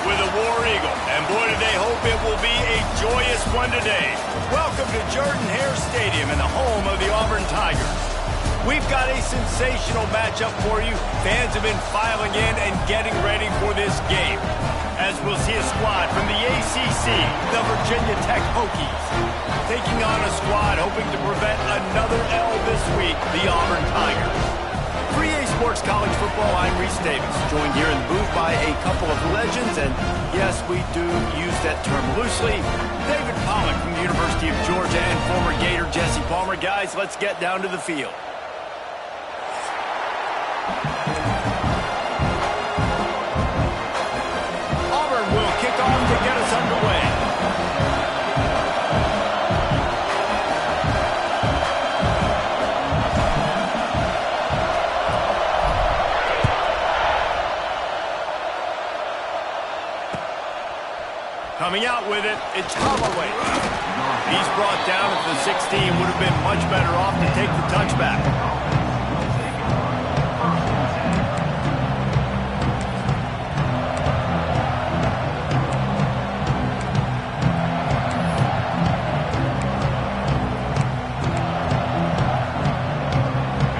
with a War Eagle. And boy, did they hope it will be a joyous one today. Welcome to Jordan-Hare Stadium and the home of the Auburn Tigers. We've got a sensational matchup for you. Fans have been filing in and getting ready for this game, as we'll see a squad from the ACC, the Virginia Tech Hokies, taking on a squad hoping to prevent another L this week, the Auburn Tigers. For EA Sports College Football, I'm Reese Davis, joined here in the booth by a couple of legends, and yes, we do use that term loosely. David Pollack from the University of Georgia and former Gator Jesse Palmer. Guys, let's get down to the field. Auburn will kick off to get us underway. Coming out with it, it's Holloway. He's brought down at the 16. Would have been much better off to take the touchback.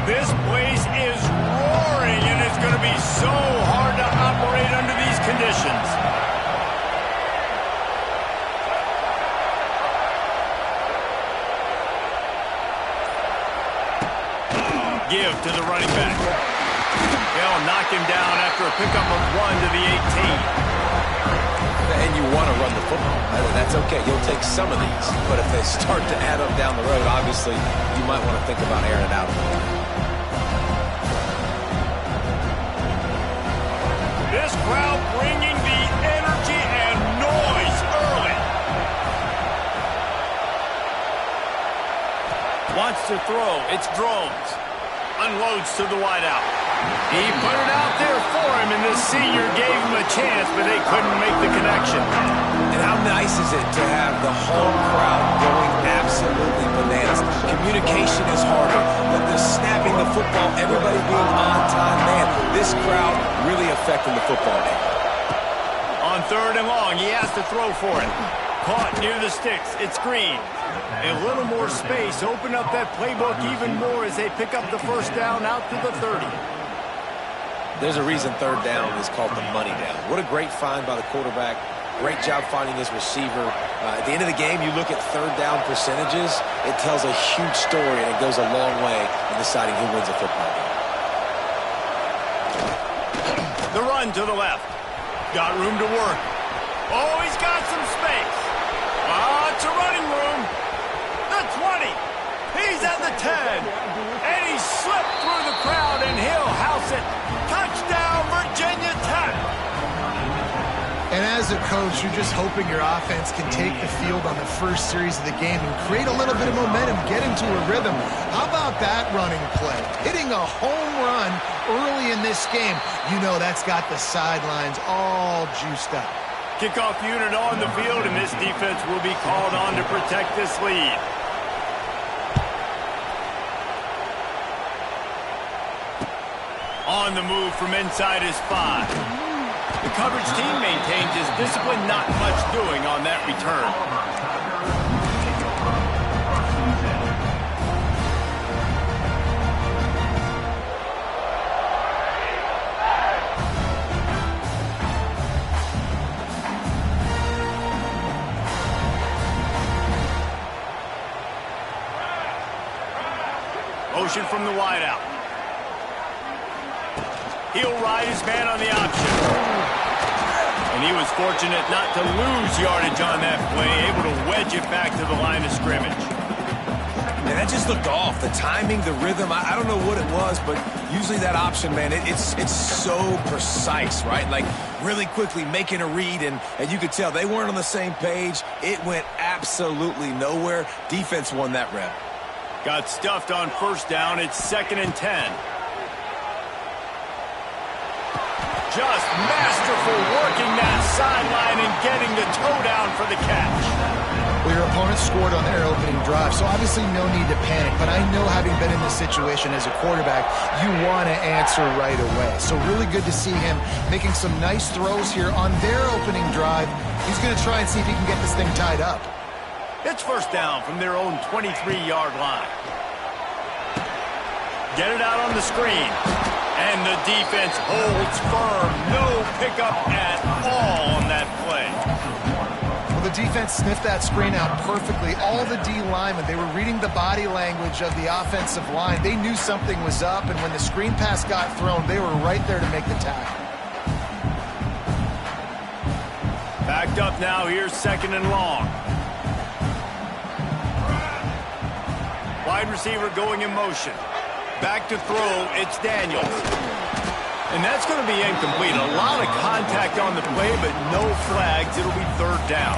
This place is roaring, and it's going to be so hard to operate under these conditions. Give to the running back. They'll knock him down after a pickup of 1 to the 18. And you want to run the football. That's okay. You'll take some of these. But if they start to add up down the road, obviously, you might want to think about airing it out. This crowd bringing the energy and noise early. Wants to throw. It's Drones. Unloads to the wideout. He put it out there for him, and this senior gave him a chance, but they couldn't make the connection. And how nice is it to have the home crowd going absolutely bananas? Communication is harder, but the snapping the football, everybody being on time, man, this crowd really affecting the football game. On 3rd and long, he has to throw for it. Caught near the sticks. It's Green. A little more space. Open up that playbook even more as they pick up the first down out to the 30. There's a reason 3rd down is called the money down. What a great find by the quarterback. Great job finding his receiver. At the end of the game, you look at 3rd down percentages. It tells a huge story, and it goes a long way in deciding who wins a football game. The run to the left. Got room to work. Oh, he's got some space. Lots of running room. The 20. He's at the 10. And he slipped through the crowd, and he'll house it. Touchdown, Virginia Tech. And as a coach, you're just hoping your offense can take the field on the first series of the game and create a little bit of momentum, get into a rhythm. How about that running play? Hitting a home run early in this game. You know that's got the sidelines all juiced up. Kickoff unit on the field, and this defense will be called on to protect this lead. On the move from inside his 5. The coverage team maintains his discipline, not much doing on that return. Motion from the wideout. He'll ride his man on the option. And he was fortunate not to lose yardage on that play, able to wedge it back to the line of scrimmage. Man, that just looked off. The timing, the rhythm, I don't know what it was, but usually that option, man, it's so precise, right? Like, really quickly making a read, and you could tell they weren't on the same page. It went absolutely nowhere. Defense won that rep. Got stuffed on 1st down. It's 2nd and 10. Just masterful working that sideline and getting the toe down for the catch. Well, your opponent scored on their opening drive, so obviously no need to panic. But I know, having been in this situation as a quarterback, you want to answer right away. So really good to see him making some nice throws here on their opening drive. He's going to try and see if he can get this thing tied up. It's first down from their own 23-yard line. Get it out on the screen. And the defense holds firm. No pickup at all on that play. Well, the defense sniffed that screen out perfectly. All the D linemen, they were reading the body language of the offensive line. They knew something was up, and when the screen pass got thrown, they were right there to make the tackle. Backed up now. Here's second and long. Wide receiver going in motion. Back to throw, it's Daniels. And that's going to be incomplete. A lot of contact on the play, but no flags. It'll be third down.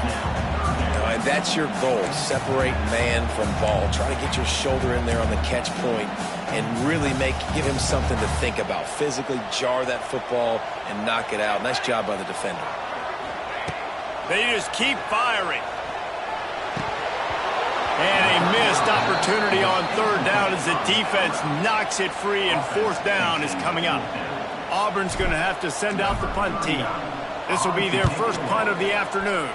And that's your goal. Separate man from ball. Try to get your shoulder in there on the catch point and really give him something to think about. Physically jar that football and knock it out. Nice job by the defender. They just keep firing. And a missed opportunity on third down as the defense knocks it free, and fourth down is coming up. Auburn's going to have to send out the punt team. This will be their first punt of the afternoon.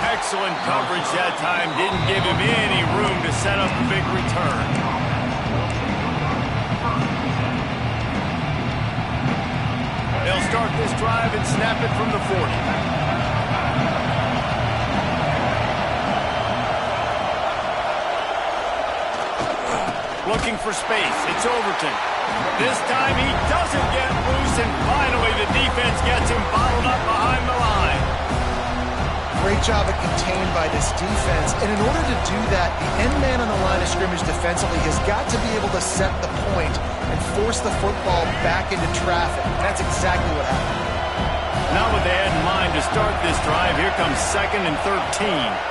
Excellent coverage that time. Didn't give him any room to set up a big return. They'll start this drive and snap it from the 40. Looking for space. It's Overton. This time he doesn't get loose, and finally the defense gets him bottled up behind the line. Great job of contained by this defense. And in order to do that, the end man on the line of scrimmage defensively has got to be able to set the point and force the football back into traffic. That's exactly what happened. Not what they had in mind to start this drive. Here comes 2nd and 13.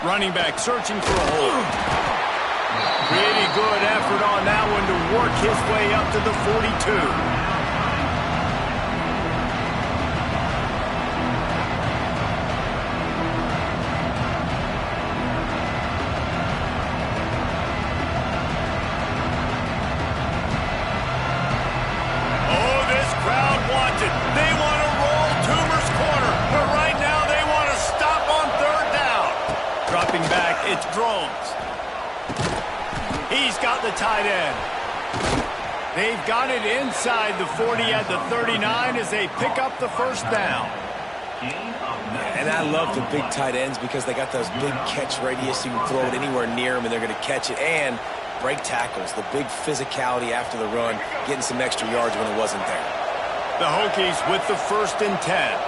Running back searching for a hole. Pretty good effort on that one to work his way up to the 42. It's Drones. He's got the tight end. They've got it inside the 40 at the 39 as they pick up the first down. And I love the big tight ends because they got those big catch radius. You can throw it anywhere near them and they're going to catch it. And break tackles, the big physicality after the run, getting some extra yards when it wasn't there. The Hokies with the 1st and 10.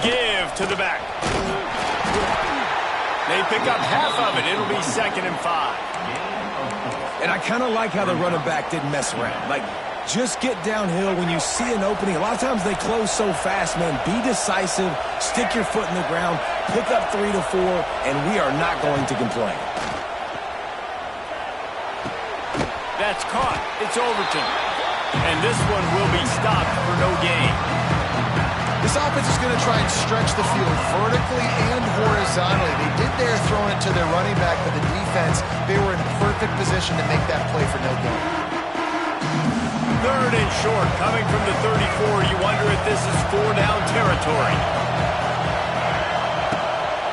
Give to the back. They pick up half of it. It'll be 2nd and 5. And I kind of like how the running back didn't mess around. Like, just get downhill when you see an opening. A lot of times they close so fast, man. Be decisive, stick your foot in the ground, pick up 3 to 4, and we are not going to complain. That's caught. It's Overton. And this one will be stopped for no gain. This offense is going to try and stretch the field vertically and horizontally. They did there throwing it to their running back, but the defense, they were in perfect position to make that play for no gain. 3rd and short, coming from the 34. You wonder if this is 4-down territory.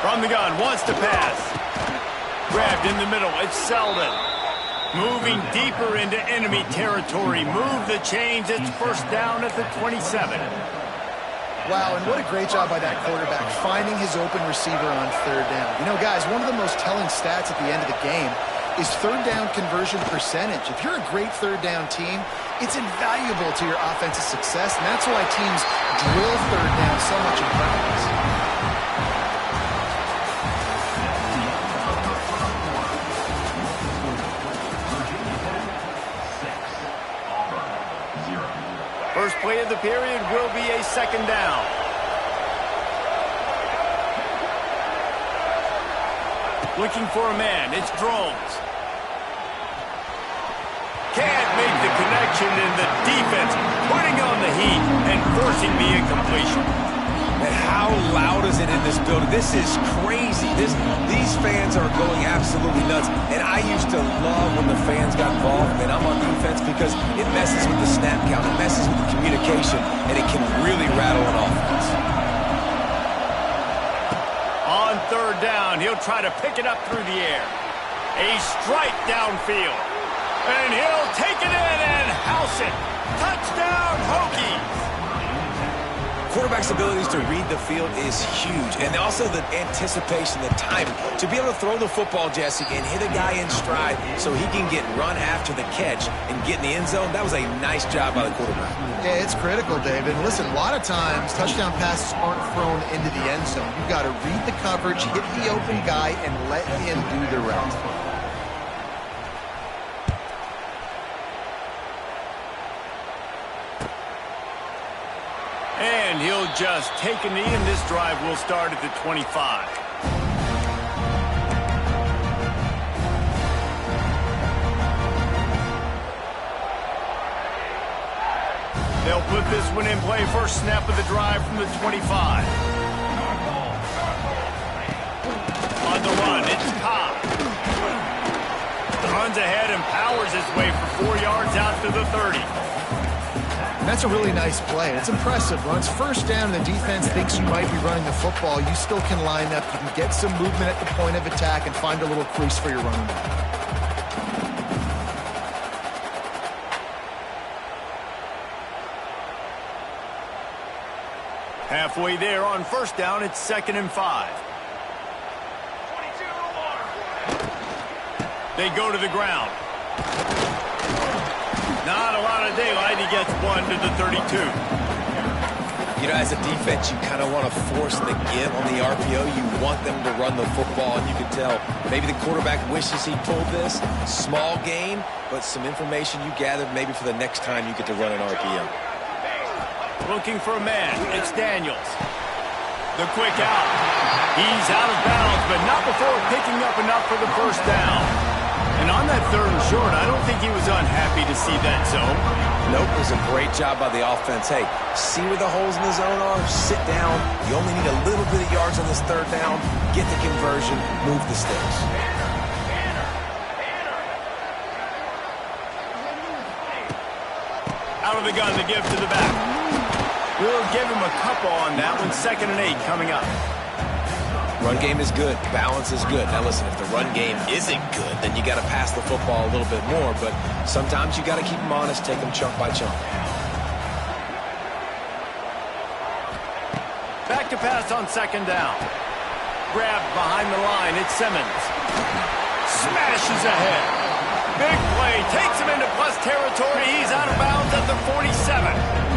From the gun, wants to pass. Grabbed in the middle, it's Selden. Moving deeper into enemy territory. Move the chains, it's first down at the 27. Wow, and what a great job by that quarterback, finding his open receiver on 3rd down. You know, guys, one of the most telling stats at the end of the game is 3rd down conversion percentage. If you're a great 3rd down team, it's invaluable to your offensive success, and that's why teams drill 3rd down so much in practice. First play of the period will be a 2nd down. Looking for a man. It's Drones. Can't make the connection, and the defense putting on the heat and forcing the incompletion. And how loud is it in this building? This is crazy. These fans are going absolutely nuts. And I used to love when the fans got involved, and I'm on defense, because it messes with the snap count, it messes with the communication, and it can really rattle an offense. On third down, he'll try to pick it up through the air. A strike downfield. And he'll take it in and house it. Touchdown, Hokies. Quarterback's abilities to read the field is huge. And also the anticipation, the timing. To be able to throw the football, Jesse, and hit a guy in stride so he can get run after the catch and get in the end zone, that was a nice job by the quarterback. Yeah, it's critical, David. Listen, a lot of times, touchdown passes aren't thrown into the end zone. You've got to read the coverage, hit the open guy, and let him do the rest. And he'll just take a knee, and this drive will start at the 25. They'll put this one in play. First snap of the drive from the 25. On the run, it's Cobb. Runs ahead and powers his way for 4 yards out to the 30. That's a really nice play. It's impressive. When it's first down and the defense thinks you might be running the football, you still can line up. You can get some movement at the point of attack and find a little crease for your running back. Halfway there on first down, it's 2nd and 5. They go to the ground. Not a lot of daylight. He gets one to the 32. You know, as a defense, you kind of want to force the give on the RPO. You want them to run the football, and you can tell maybe the quarterback wishes he pulled this. Small gain, but some information you gathered maybe for the next time you get to run an RPO. Looking for a man. It's Daniels. The quick out. He's out of bounds, but not before picking up enough for the first down. And on that 3rd and short, I don't think he was unhappy to see that zone. Nope, it was a great job by the offense. Hey, see where the holes in the zone are? Sit down. You only need a little bit of yards on this 3rd down. Get the conversion. Move the sticks. Out of the gun to give to the back. We'll give him a couple on that one. 2nd and 8 coming up. Run game is good. Balance is good. Now listen, if the run game isn't good, then you got to pass the football a little bit more. But sometimes you got to keep them honest, take them chunk by chunk. Back to pass on 2nd down. Grabbed behind the line. It's Simmons. Smashes ahead. Big play. Takes him into plus territory. He's out of bounds at the 47.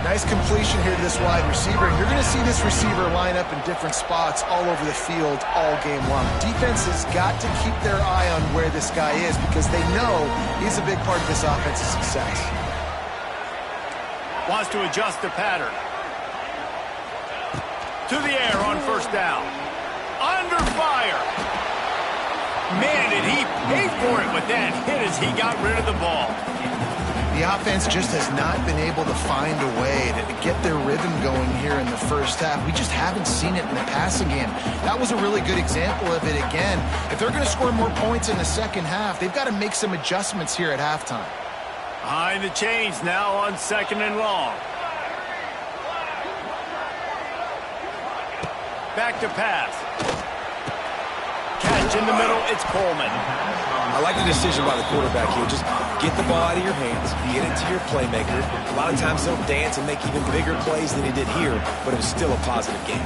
Nice completion here to this wide receiver. And you're going to see this receiver line up in different spots all over the field all game long. Defense has got to keep their eye on where this guy is because they know he's a big part of this offense's success. Wants to adjust the pattern. To the air on first down. Under fire. Man, did he pay for it with that hit as he got rid of the ball. The offense just has not been able to find a way to get their rhythm going here in the first half. We just haven't seen it in the passing game. That was a really good example of it again. If they're going to score more points in the second half, they've got to make some adjustments here at halftime. Behind the chains now on 2nd and long. Back to pass. Catch in the middle, it's Coleman. I like the decision by the quarterback here. Just get the ball out of your hands, get it to your playmaker. A lot of times they'll dance and make even bigger plays than he did here, but it was still a positive game.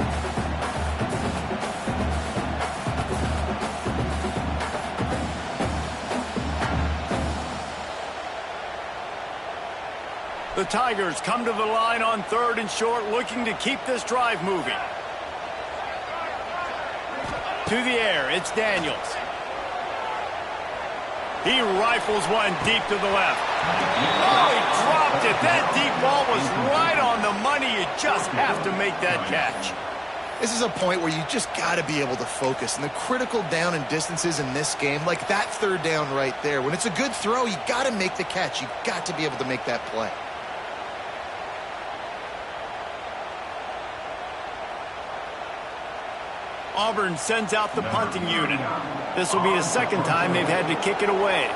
The Tigers come to the line on 3rd and short, looking to keep this drive moving. To the air, it's Daniels. He rifles one deep to the left. Oh, he dropped it. That deep ball was right on the money. You just have to make that catch. This is a point where you just got to be able to focus. And the critical down and distances in this game, like that third down right there, when it's a good throw, you got to make the catch. You got to be able to make that play. Auburn sends out the punting unit. This will be the second time they've had to kick it away.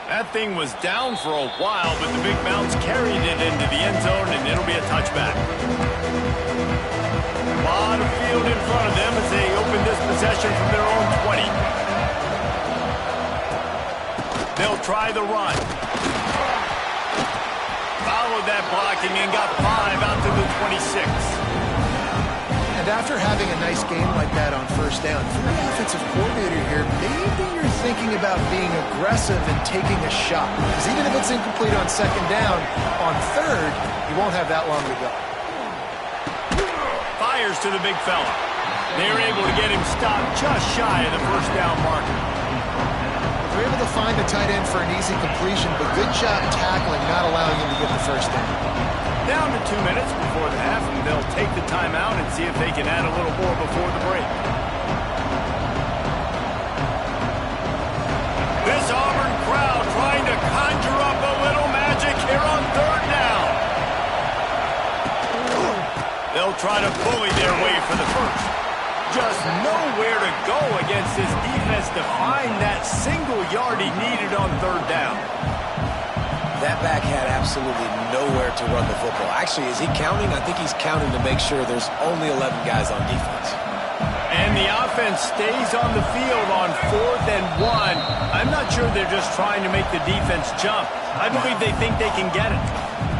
That thing was down for a while, but the Big Mount's carried it into the end zone, and it'll be a touchback. A lot of field in front of them as they open this possession from their own 20. They'll try the run. Followed that blocking and got 5 out to the 26. And after having a nice game like that on first down, for the offensive coordinator here, maybe you're thinking about being aggressive and taking a shot. Because even if it's incomplete on second down, on third, you won't have that long to go. Fires to the big fella. They're able to get him stopped just shy of the first down marker. They're able to find the tight end for an easy completion, but good job tackling, not allowing him to get the first down. Down to 2 minutes before the half, and they'll take the timeout and see if they can add a little more before the break. This Auburn crowd trying to conjure up a little magic here on third down. They'll try to bully their way for the first. Just nowhere to go against this defense to find that single yard he needed on third down. That back had absolutely nowhere to run the football. Actually, is he counting? I think he's counting to make sure there's only 11 guys on defense. And the offense stays on the field on 4th and 1. I'm not sure they're just trying to make the defense jump. I believe they think they can get it.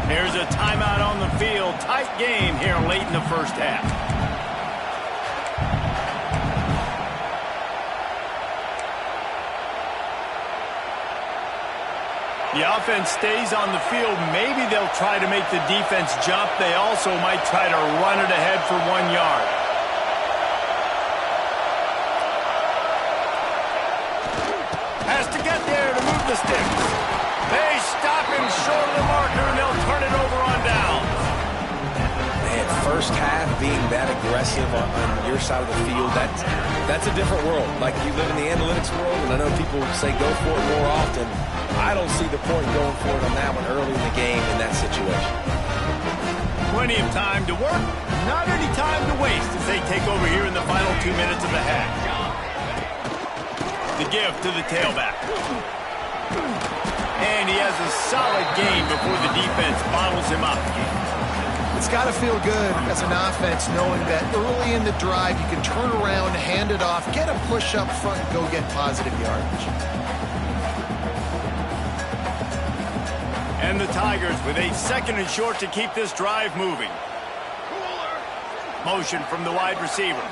There's a timeout on the field. Tight game here late in the first half. The offense stays on the field. Maybe they'll try to make the defense jump. They also might try to run it ahead for 1 yard. Has to get there to move the sticks. They stop him short of the marker, and they'll turn it over on down. Man, first half being that aggressive on your side of the field, that's a different world. Like, you live in the analytics world, and I know people say go for it more often. I don't see the point going for it on that one early in the game in that situation. Plenty of time to work, not any time to waste as they take over here in the final 2 minutes of the half. The give to the tailback. And he has a solid game before the defense bottles him up. It's got to feel good as an offense knowing that early in the drive you can turn around, hand it off, get a push up front, and go get positive yardage. And the Tigers with a 2nd and short to keep this drive moving. Motion from the wide receiver.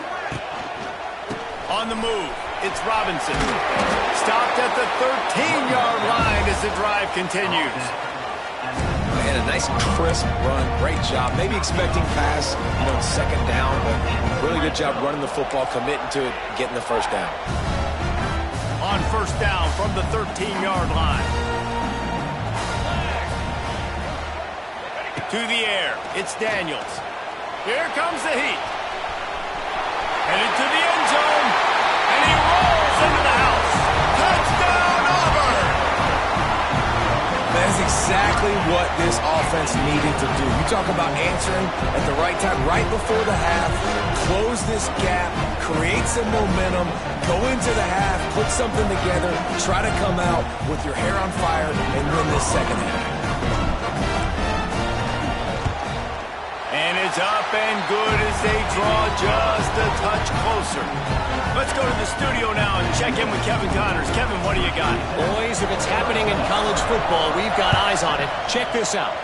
On the move, it's Robinson. Stopped at the 13-yard line as the drive continues. Man, a nice crisp run. Great job. Maybe expecting pass, second down, but really good job running the football, committing to it, getting the first down. On first down from the 13-yard line. To the air, it's Daniels. Here comes the heat. Headed to the end zone, and he rolls into the house. Touchdown, Auburn! That's exactly what this offense needed to do. You talk about answering at the right time, right before the half, close this gap, create some momentum, go into the half, put something together, try to come out with your hair on fire, and win this second half. And it's up and good as they draw just a touch closer. Let's go to the studio now and check in with Kevin Connors. Kevin, what do you got? Boys, if it's happening in college football, we've got eyes on it. Check this out.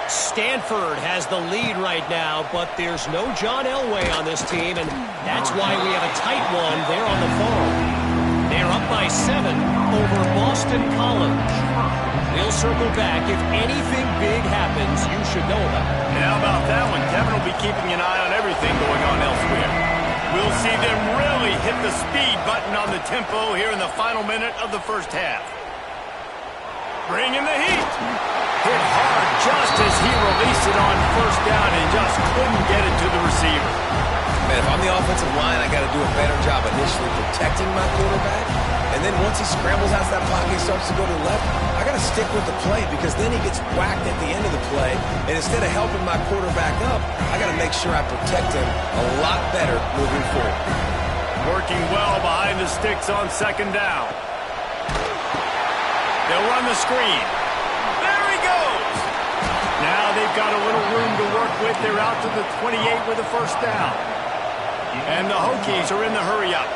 Stanford has the lead right now, but there's no John Elway on this team, and that's why we have a tight one there on the phone. They're up by 7 over Boston College. We'll circle back. If anything big happens, you should know about it. And how about that one? Kevin will be keeping an eye on everything going on elsewhere. We'll see them really hit the speed button on the tempo here in the final minute of the first half. Bringing the heat. Hit hard just as he released it on first down and just couldn't get it to the receiver. Man, if I'm the offensive line, I got to do a better job initially protecting my quarterback. And then once he scrambles out of that pocket, he starts to go to the left, I got to stick with the play because then he gets whacked at the end of the play. And instead of helping my quarterback up, I got to make sure I protect him a lot better moving forward. Working well behind the sticks on second down. They'll run the screen. There he goes. Now they've got a little room to work with. They're out to the 28 with a first down. And the Hokies are in the hurry-up.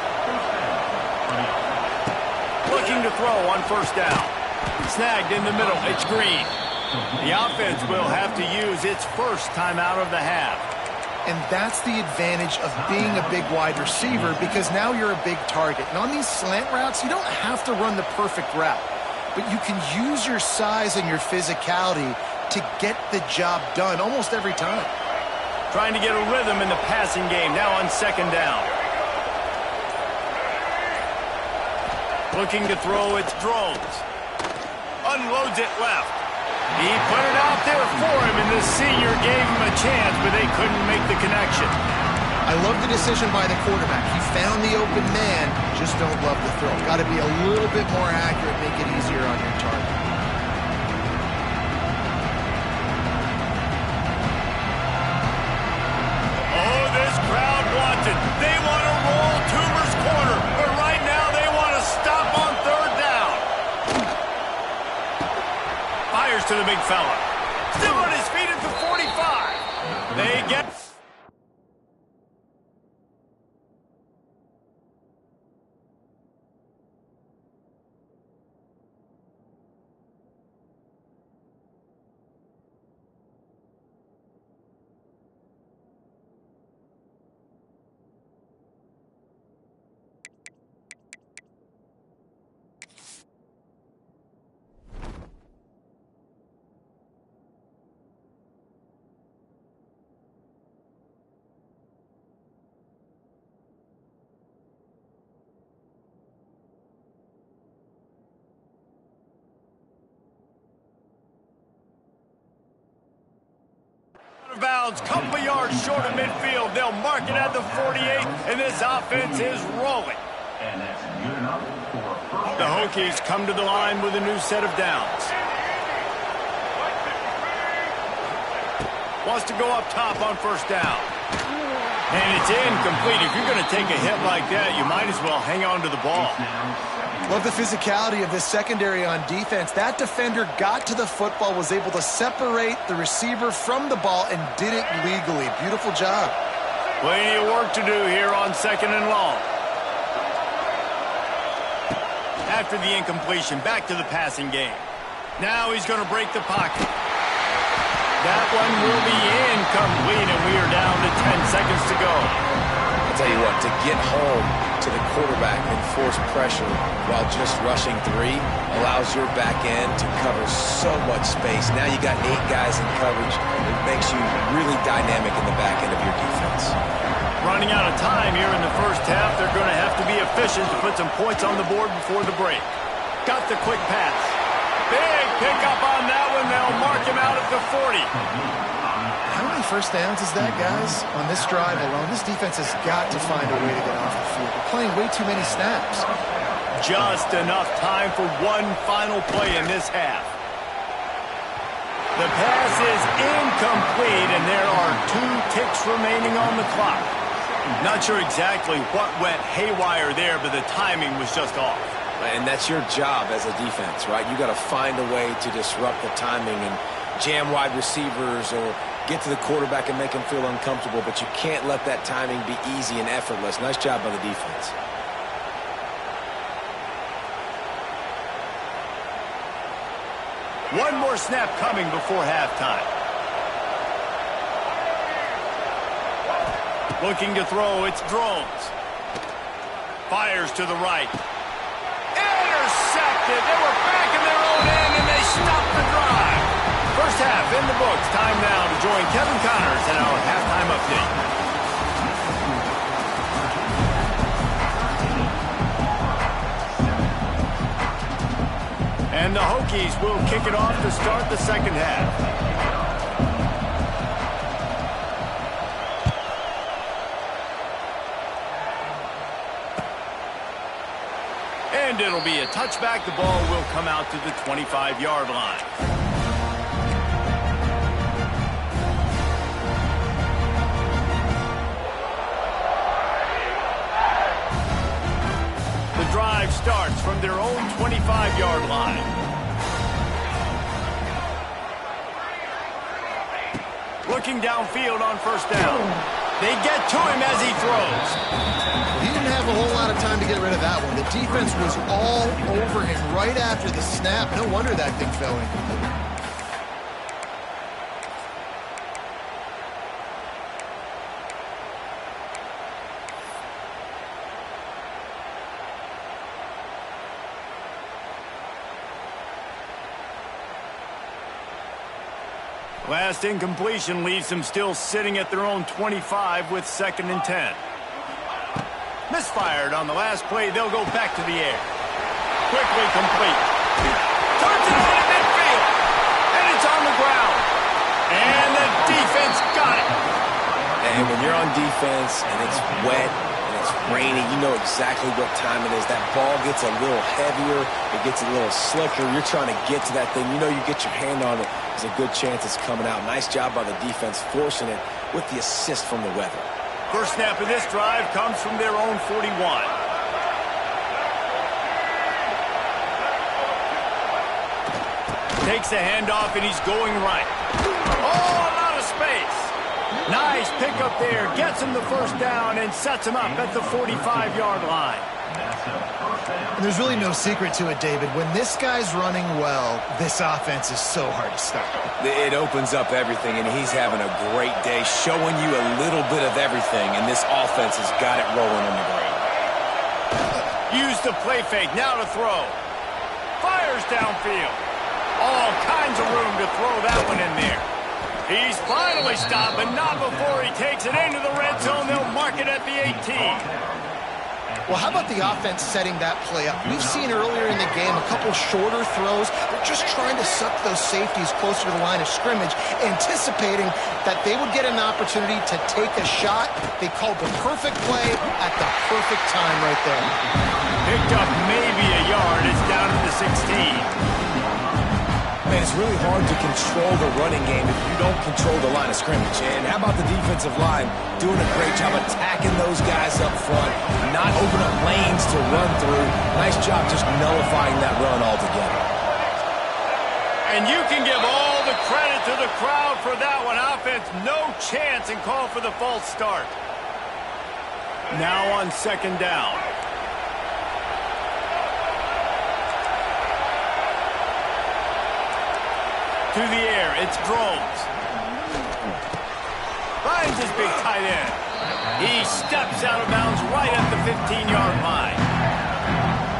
Looking to throw on first down. Snagged in the middle. It's Green. The offense will have to use its first timeout of the half. And that's the advantage of being a big wide receiver because now you're a big target. And on these slant routes, you don't have to run the perfect route. But you can use your size and your physicality to get the job done almost every time. Trying to get a rhythm in the passing game now on second down. Looking to throw, it's Drones. Unloads it left. He put it out there for him, and the senior gave him a chance, but they couldn't make the connection. I love the decision by the quarterback. He found the open man, just don't love the throw. Got to be a little bit more accurate, make it easier on your target. Oh, this crowd wants it. They want to roll Toomer's corner, but right now they want to stop on third down. Fires to the big fella. Still on his feet at the 45. They get... bounds, couple yards short of midfield. They'll mark it at the 48, and this offense is rolling. The Hokies come to the line with a new set of downs. Wants to go up top on first down. And it's incomplete. If you're going to take a hit like that, you might as well hang on to the ball. Love the physicality of this secondary on defense. That defender got to the football, was able to separate the receiver from the ball, and did it legally. Beautiful job. Plenty of work to do here on second and long. After the incompletion, back to the passing game. Now he's going to break the pocket. That one will be incomplete, and we are down to 10 seconds to go. I'll tell you what, to get home to the quarterback and force pressure while just rushing three allows your back end to cover so much space. Now you got 8 guys in coverage. It makes you really dynamic in the back end of your defense. Running out of time here in the first half. They're going to have to be efficient to put some points on the board before the break. Got the quick pass. Big pickup on that one. They'll mark him out at the 40. How many first downs is that, guys? On this drive alone, this defense has got to find a way to get off the field. They're playing way too many snaps. Just enough time for one final play in this half. The pass is incomplete, and there are 2 ticks remaining on the clock. Not sure exactly what went haywire there, but the timing was just off. And that's your job as a defense, right? You got to find a way to disrupt the timing and jam wide receivers or get to the quarterback and make him feel uncomfortable, but you can't let that timing be easy and effortless. Nice job by the defense. One more snap coming before halftime. Looking to throw, it's Drones. Fires to the right. Intercepted. They were back in their own end, and they stopped the drive. First half in the books. Time now to join Kevin Connors in our halftime update. And the Hokies will kick it off to start the second half. And it'll be a touchback. The ball will come out to the 25-yard line. The drive starts from their own 25-yard line. Looking downfield on first down. They get to him as he throws. He didn't have a whole lot of time to get rid of that one. The defense was all over him right after the snap. No wonder that thing fell incomplete. Last incompletion leaves them still sitting at their own 25 with 2nd and 10. Misfired on the last play. They'll go back to the air. Quickly complete. Turns it into midfield. And it's on the ground. And the defense got it. And when you're on defense and it's wet and it's rainy, you know exactly what time it is. That ball gets a little heavier. It gets a little slicker. You're trying to get to that thing. You know you get your hand on it. There's a good chance it's coming out. Nice job by the defense forcing it with the assist from the weather. First snap of this drive comes from their own 41. Takes the handoff and he's going right. Oh, out of space. Nice pickup there. Gets him the first down and sets him up at the 45-yard line. And there's really no secret to it, David. When this guy's running well, this offense is so hard to stop. It opens up everything, and he's having a great day, showing you a little bit of everything, and this offense has got it rolling on the ground. Use the play fake, now to throw. Fires downfield. All kinds of room to throw that one in there. He's finally stopped, but not before he takes it into the red zone. They'll mark it at the 18. Well, how about the offense setting that play up? We've seen earlier in the game a couple shorter throws. They're just trying to suck those safeties closer to the line of scrimmage, anticipating that they would get an opportunity to take a shot. They called the perfect play at the perfect time right there. Picked up maybe a yard. It's down to the 16. Man, it's really hard to control the running game if you don't control the line of scrimmage. And how about the defensive line doing a great job attacking those guys up front, not open up lanes to run through. Nice job just nullifying that run altogether. And you can give all the credit to the crowd for that one. Offense, no chance, and call for the false start. Now on 2nd down. To the air, it's Groves. Finds his big tight end. He steps out of bounds right at the 15-yard line.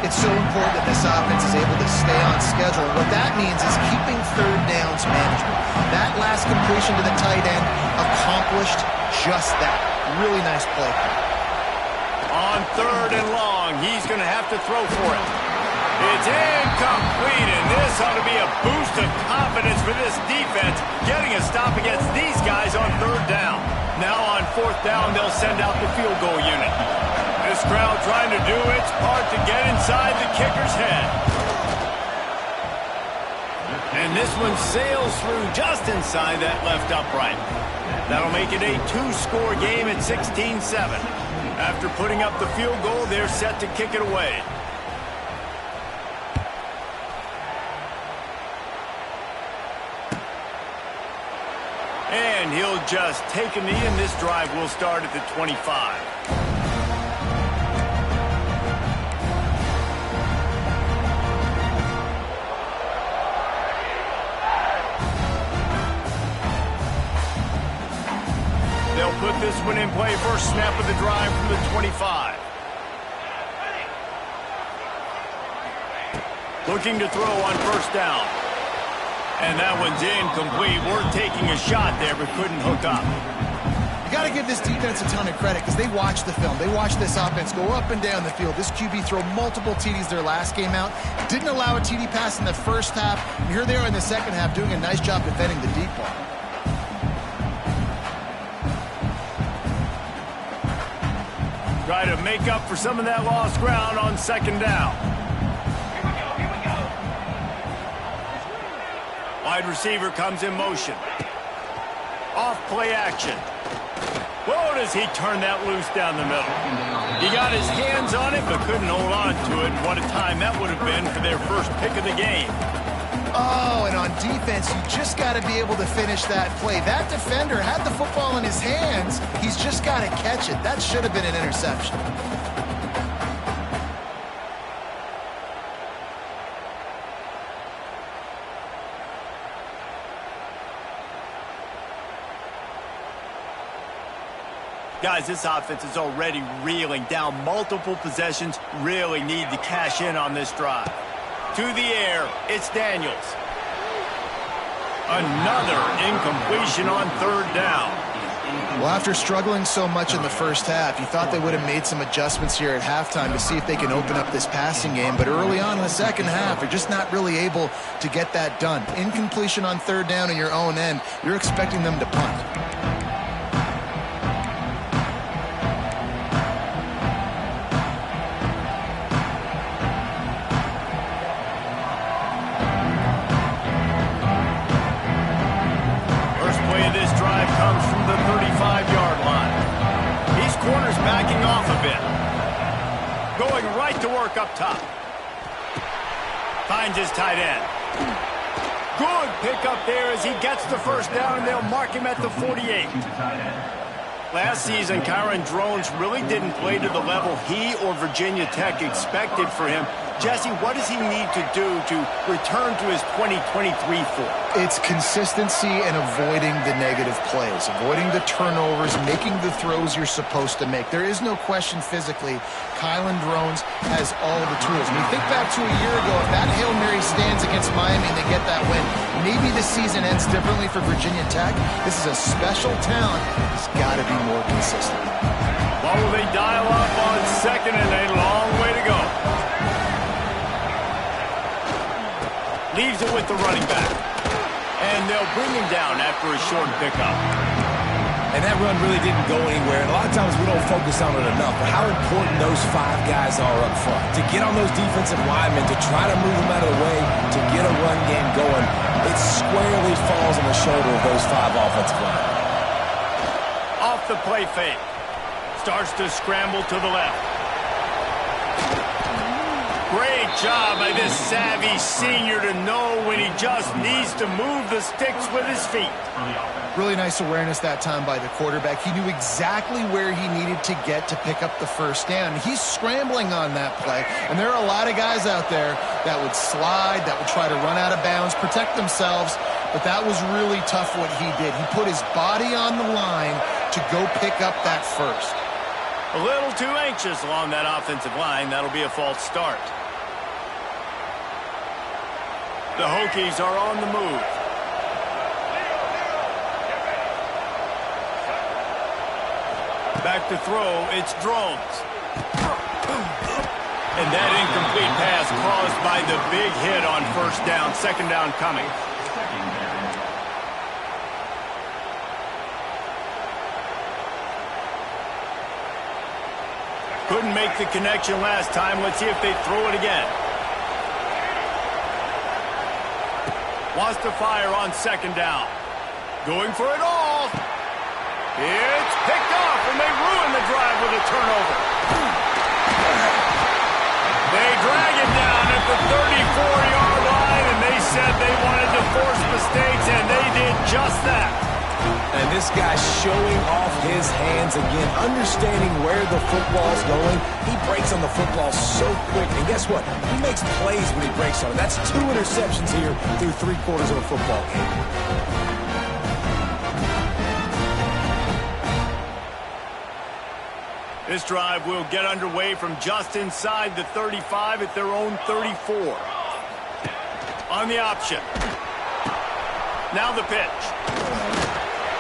It's so important that this offense is able to stay on schedule. What that means is keeping 3rd downs manageable. That last completion to the tight end accomplished just that. Really nice play. On 3rd and long, he's going to have to throw for it. It's incomplete, and this ought to be a boost of confidence for this defense, getting a stop against these guys on 3rd down. Now on 4th down, they'll send out the field goal unit. This crowd trying to do its part to get inside the kicker's head. And this one sails through just inside that left upright. That'll make it a 2-score game at 16-7. After putting up the field goal, they're set to kick it away. And he'll just take a knee, and this drive will start at the 25. They'll put this one in play. First snap of the drive from the 25. Looking to throw on 1st down. And that one's incomplete. We're taking a shot there, but couldn't hook up. You got to give this defense a ton of credit because they watch the film. They watch this offense go up and down the field. This QB throw multiple TDs their last game out. Didn't allow a TD pass in the first half. And here they are in the second half doing a nice job defending the deep ball. Try to make up for some of that lost ground on second down. Wide receiver comes in motion. Off play action. Whoa, does he turn that loose down the middle. He got his hands on it, but couldn't hold on to it. And what a time that would have been for their first pick of the game. Oh, and on defense, you just got to be able to finish that play. That defender had the football in his hands. He's just got to catch it. That should have been an interception. Guys, this offense is already reeling down multiple possessions. Really need to cash in on this drive. To the air, it's Daniels. Another incompletion on third down. Well, after struggling so much in the first half, you thought they would have made some adjustments here at halftime to see if they can open up this passing game. But early on in the second half, they're just not really able to get that done. Incompletion on third down in your own end, you're expecting them to punt. To work up top. Finds his tight end. Good pickup there as he gets the first down, and they'll mark him at the 48. Last season, Kyron Drones really didn't play to the level he or Virginia Tech expected for him. Jesse, what does he need to do to return to his 2023 form? It's consistency and avoiding the negative plays, avoiding the turnovers, making the throws you're supposed to make. There is no question physically, Kyron Drones has all the tools. When you think back to a year ago, if that Hail Mary stands against Miami and they get that win, maybe the season ends differently for Virginia Tech. This is a special talent. He's got to be more consistent. Well, will they dial up on second and a long way to go? Leaves it with the running back. And they'll bring him down after a short pickup. And that run really didn't go anywhere. And a lot of times we don't focus on it enough. But how important those five guys are up front. To get on those defensive linemen, to try to move them out of the way, to get a run game going, it squarely falls on the shoulder of those five offensive linemen. Off the play fake. Starts to scramble to the left. Great job by this savvy senior to know when he just needs to move the sticks with his feet. Really nice awareness that time by the quarterback. He knew exactly where he needed to get to pick up the first down. He's scrambling on that play, and there are a lot of guys out there that would slide, that would try to run out of bounds, protect themselves, but that was really tough what he did. He put his body on the line to go pick up that first. A little too anxious along that offensive line. That'll be a false start. The Hokies are on the move. Back to throw, it's Drones. And that incomplete pass caused by the big hit on first down. Second down coming. Couldn't make the connection last time. Let's see if they throw it again. Wants to fire on second down. Going for it all. It's picked off, and they ruin the drive with a turnover. They drag it down at the 34-yard line, and they said they wanted to force mistakes, and they did just that. And this guy's showing off his hands again, understanding where the football's going. He breaks on the football so quick. And guess what? He makes plays when he breaks on it. That's 2 interceptions here through 3/4 of a football game. This drive will get underway from just inside the 35 at their own 34. On the option. Now the pitch.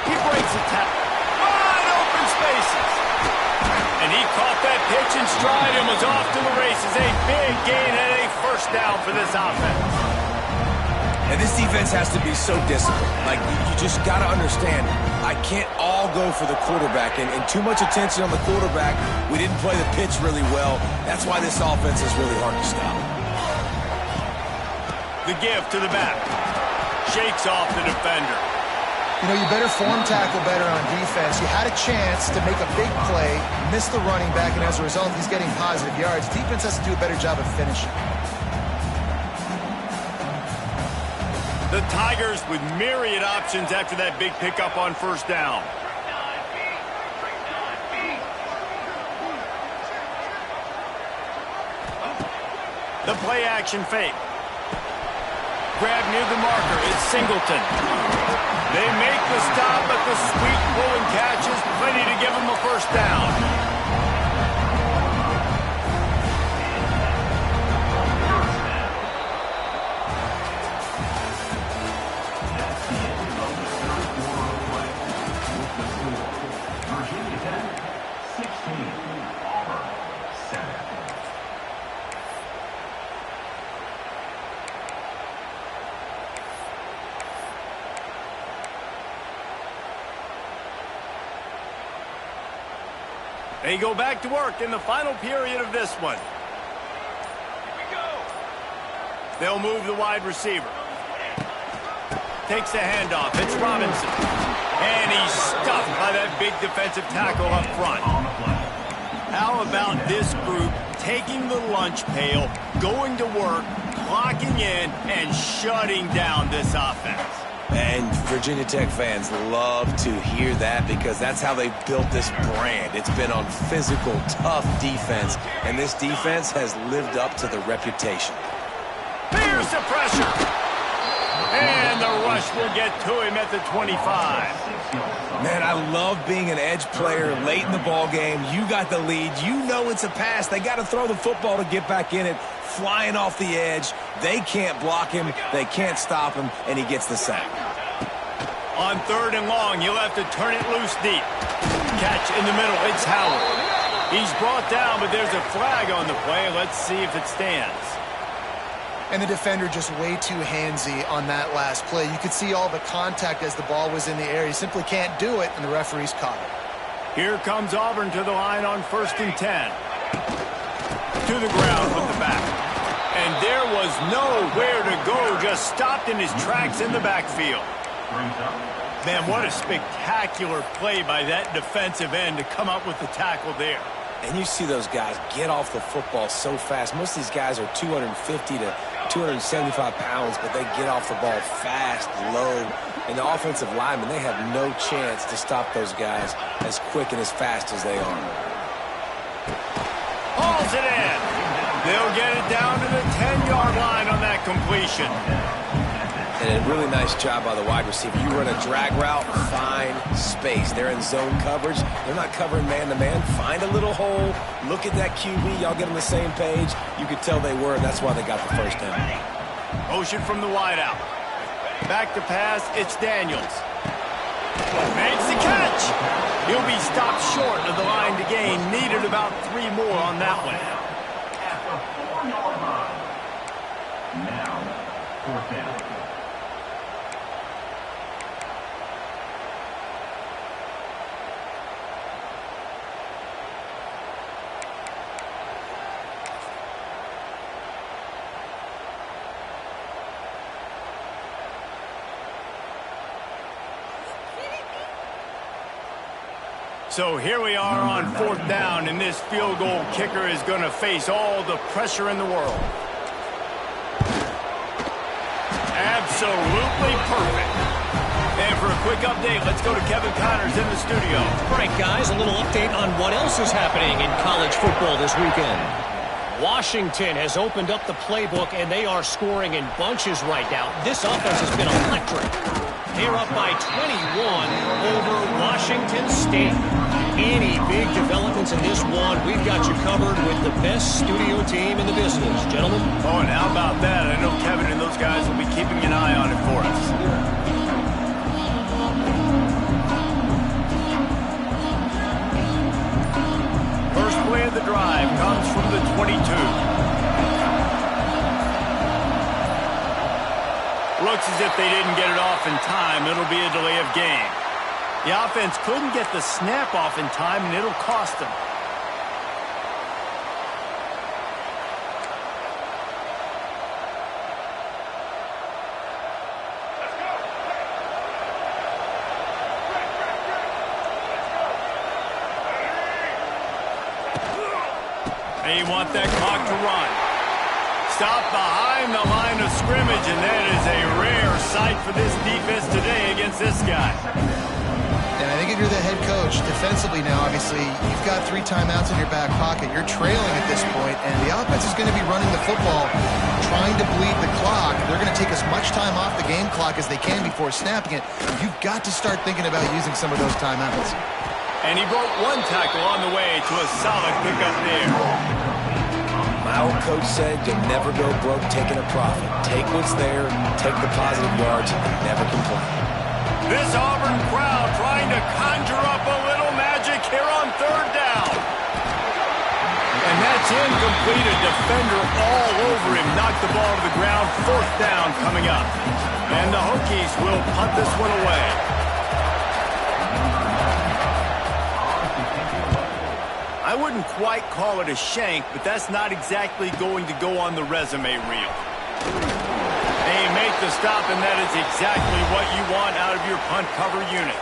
He breaks a tackle. Wide open spaces. And he caught that pitch in stride and was off to the races. A big gain and a first down for this offense. And this defense has to be so disciplined. Like, you just got to understand, I can't all go for the quarterback. And too much attention on the quarterback. We didn't play the pitch really well. That's why this offense is really hard to stop. The give to the back. Shakes off the defender. You know, you better form tackle better on defense. You had a chance to make a big play, missed the running back, and as a result, he's getting positive yards. Defense has to do a better job of finishing. The Tigers with myriad options after that big pickup on first down. The play action fake. Grab near the marker. It's Singleton. They make the stop, but the sweet pulling catch is plenty to give them a first down. They go back to work in the final period of this one. Here we go. They'll move the wide receiver. Takes the handoff. It's Robinson. And he's stuffed by that big defensive tackle up front. How about this group taking the lunch pail, going to work, clocking in, and shutting down this offense? And Virginia Tech fans love to hear that because that's how they built this brand. It's been on physical, tough defense, and this defense has lived up to the reputation. Here's the pressure. And the rush will get to him at the 25. Man, I love being an edge player late in the ball game. You got the lead. You know it's a pass. They got to throw the football to get back in it. Flying off the edge. They can't block him. They can't stop him, and he gets the sack. On third and long, he'll have to turn it loose deep. Catch in the middle. It's Howard. He's brought down, but there's a flag on the play. Let's see if it stands. And the defender just way too handsy on that last play. You could see all the contact as the ball was in the air. He simply can't do it, and the referee's caught it. Here comes Auburn to the line on 1st and 10. To the ground with the back. And there was nowhere to go, just stopped in his tracks in the backfield. Man, what a spectacular play by that defensive end to come up with the tackle there. And you see those guys get off the football so fast. Most of these guys are 250 to 275 pounds, but they get off the ball fast, low. And the offensive linemen, they have no chance to stop those guys as quick and as fast as they are. Hauls it in. They'll get it down to the 10-yard line on that completion. And a really nice job by the wide receiver. You run a drag route, find space. They're in zone coverage. They're not covering man-to-man. Find a little hole. Look at that QB. Y'all get on the same page. You could tell they were, and that's why they got the first down. Motion from the wideout. Back to pass. It's Daniels. Makes the catch. He'll be stopped short of the line to gain. Needed about 3 more on that one. At the 4-yard line. Now, 4th down. So here we are on 4th down, and this field goal kicker is going to face all the pressure in the world. Absolutely perfect. And for a quick update, let's go to Kevin Connors in the studio. All right, guys, a little update on what else is happening in college football this weekend. Washington has opened up the playbook, and they are scoring in bunches right now. This offense has been electric. They're up by 21 over Washington State. Any big developments in this one, we've got you covered with the best studio team in the business. Gentlemen? Oh, and how about that? I know Kevin and those guys will be keeping an eye on it for us. lose if they didn't get it off in time. It'll be a delay of game. The offense couldn't get the snap off in time, and it'll cost them. They want that clock to run. Stop behind the line of scrimmage, and that is a rare sight for this defense today against this guy. And I think if you're the head coach, defensively now, obviously, you've got 3 timeouts in your back pocket. You're trailing at this point, and the offense is going to be running the football, trying to bleed the clock. They're going to take as much time off the game clock as they can before snapping it. You've got to start thinking about using some of those timeouts. And he broke 1 tackle on the way to a solid pickup there. My old coach said you'll never go broke taking a profit. Take what's there, take the positive yards, and never complain. This Auburn crowd trying to conjure up a little magic here on 3rd down. And that's incomplete. A defender all over him. Knocked the ball to the ground. 4th down coming up. And the Hokies will punt this one away. I wouldn't quite call it a shank, but that's not exactly going to go on the resume reel. They make the stop, and that is exactly what you want out of your punt cover unit.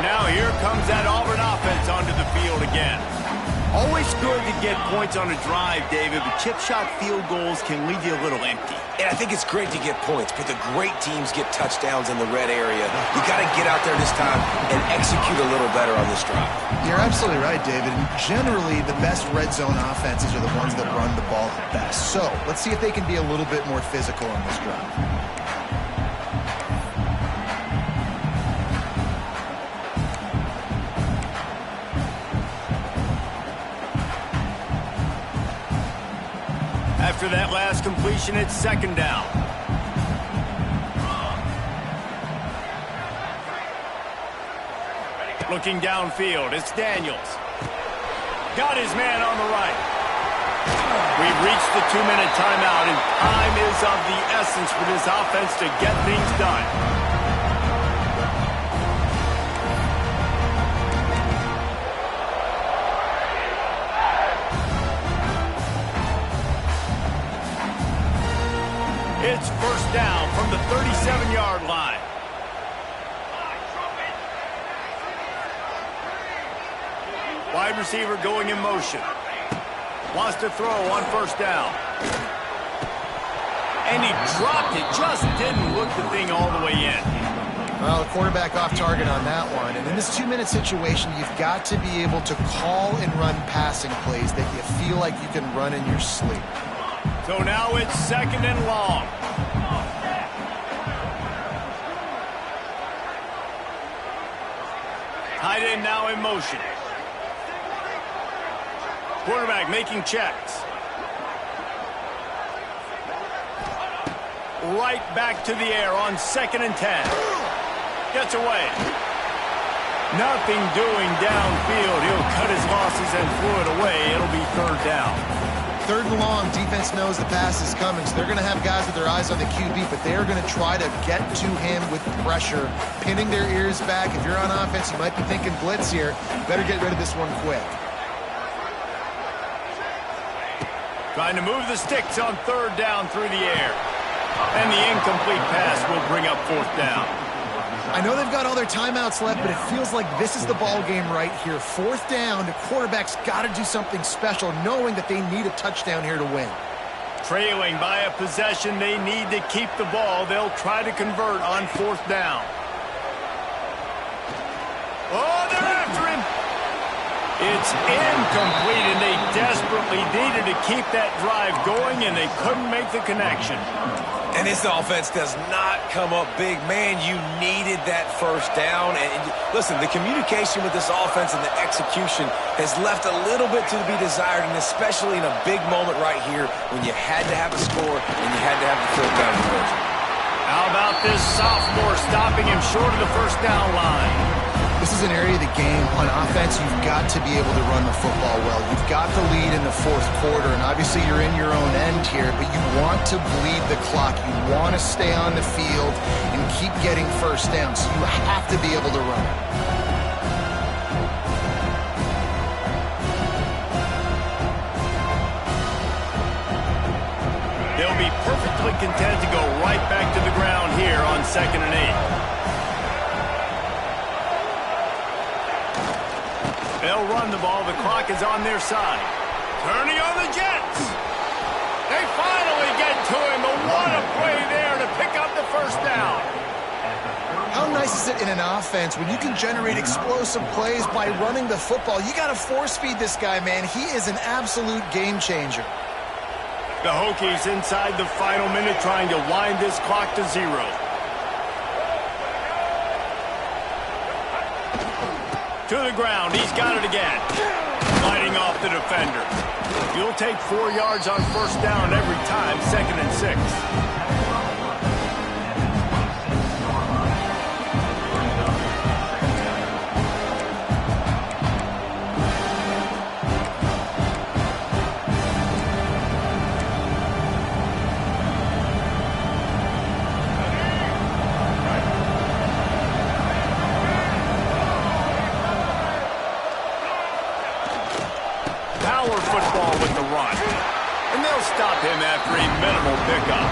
Now here comes that Auburn offense onto the field again. Always good to get points on a drive, David, but chip shot field goals can leave you a little empty. And I think it's great to get points, but the great teams get touchdowns in the red area. You got to get out there this time and execute a little better on this drive. You're absolutely right, David. And generally, the best red zone offenses are the ones that run the ball the best. So let's see if they can be a little bit more physical on this drive. After that last completion, it's 2nd down. Looking downfield, it's Daniels. Got his man on the right. We've reached the 2-minute timeout, and time is of the essence for this offense to get things done. It's 1st down from the 37-yard line. Wide receiver going in motion. Wants to throw on 1st down. And he dropped it. Just didn't look the thing all the way in. Well, the quarterback off target on that one. And in this 2-minute situation, you've got to be able to call and run passing plays that you feel like you can run in your sleep. So now it's 2nd and long. Tight end now in motion. Quarterback making checks. Right back to the air on 2nd and 10. Gets away. Nothing doing downfield. He'll cut his losses and throw it away. It'll be 3rd down. 3rd and long, defense knows the pass is coming, so they're going to have guys with their eyes on the QB, but they're going to try to get to him with pressure, pinning their ears back. If you're on offense, you might be thinking blitz here. Better get rid of this one quick. Trying to move the sticks on 3rd down through the air. And the incomplete pass will bring up 4th down. I know they've got all their timeouts left, but it feels like this is the ball game right here. 4th down, the quarterback's got to do something special, knowing that they need a touchdown here to win. Trailing by a possession, they need to keep the ball. They'll try to convert on 4th down. Oh, they're after him. It's incomplete, and they desperately needed to keep that drive going, and they couldn't make the connection. And this offense does not come up big. Man, you needed that 1st down. And listen, the communication with this offense and the execution has left a little bit to be desired, and especially in a big moment right here when you had to have a score and you had to have the 4th down conversion. How about this sophomore stopping him short of the 1st down line? The This is an area of the game. On offense, you've got to be able to run the football well. You've got the lead in the fourth quarter, and obviously you're in your own end here, but you want to bleed the clock. You want to stay on the field and keep getting first down, so you have to be able to run it. They'll be perfectly content to go right back to the ground here on 2nd and 8. They'll run the ball. The clock is on their side. Turning on the Jets. They finally get to him. But what a play there to pick up the first down. How nice is it in an offense when you can generate explosive plays by running the football? You got to force feed this guy, man. He is an absolute game changer. The Hokies inside the final minute trying to wind this clock to 0. To the ground. He's got it again. Fighting off the defender. You'll take 4 yards on first down every time. 2nd and 6. Football with the run. And they'll stop him after a minimal pickup.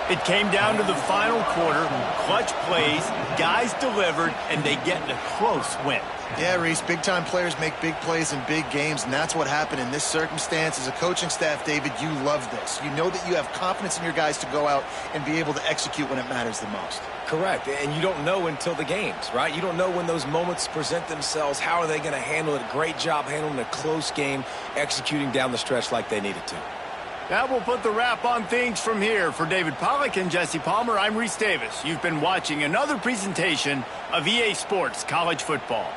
It came down to the final quarter. Clutch plays, guys delivered, and they get a close win. Yeah, Reese, big-time players make big plays in big games, and that's what happened in this circumstance. As a coaching staff, David, you love this. You know that you have confidence in your guys to go out and be able to execute when it matters the most. Correct, and you don't know until the games, right? You don't know when those moments present themselves. How are they going to handle it? Great job handling a close game, executing down the stretch like they needed to. That will put the wrap on things from here. For David Pollack and Jesse Palmer, I'm Reese Davis. You've been watching another presentation of EA Sports College Football.